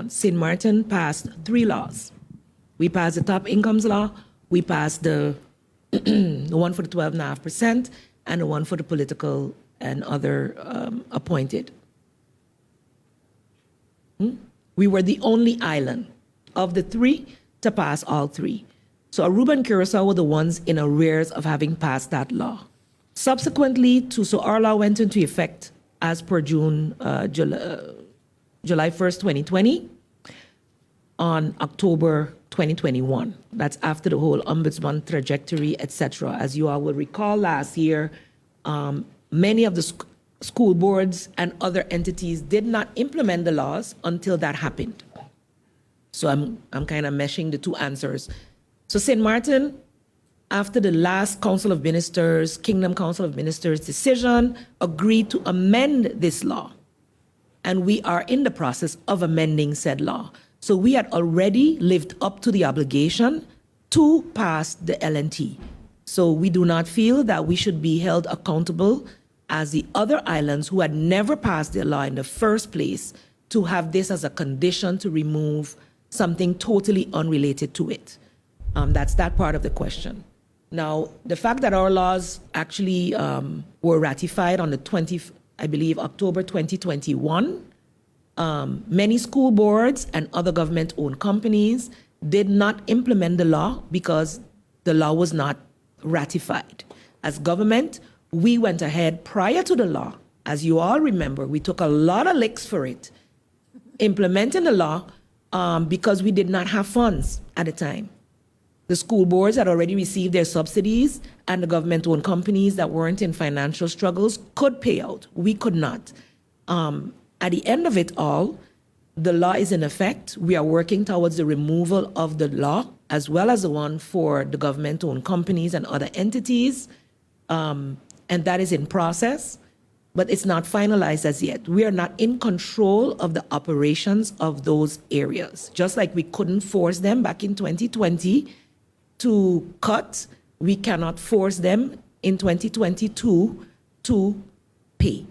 St. Martin passed 3 laws. We passed the top incomes law, we passed the one for the 12.5%, and the one for the political and other appointed. We were the only island of the 3 to pass all 3. So Aruba and Kòrsou were the ones in arrears of having passed that law. Subsequently, so our law went into effect as per July 1st, 2020, on October 2021. That's after the whole ombudsman trajectory, etc. As you all will recall, last year, many of the school boards and other entities did not implement the laws until that happened. So I'm kind of meshing the 2 answers. So St. Martin, after the last Council of Ministers, Kingdom Council of Ministers decision, agreed to amend this law. And we are in the process of amending said law. So we had already lived up to the obligation to pass the LNT. So we do not feel that we should be held accountable as the other islands who had never passed their law in the first place to have this as a condition to remove something totally unrelated to it. That's that part of the question. Now, the fact that our laws actually were ratified on the 20th, I believe, October 2021, many school boards and other government-owned companies did not implement the law because the law was not ratified. As government, we went ahead prior to the law. As you all remember, we took a lot of licks for it, implementing the law because we did not have funds at the time. The school boards had already received their subsidies, and the government-owned companies that weren't in financial struggles could pay out. We could not. At the end of it all, the law is in effect. We are working towards the removal of the law, as well as the one for the government-owned companies and other entities, and that is in process, but it's not finalized as yet. We are not in control of the operations of those areas. Just like we couldn't force them back in 2020 to cut, we cannot force them in 2022 to pay.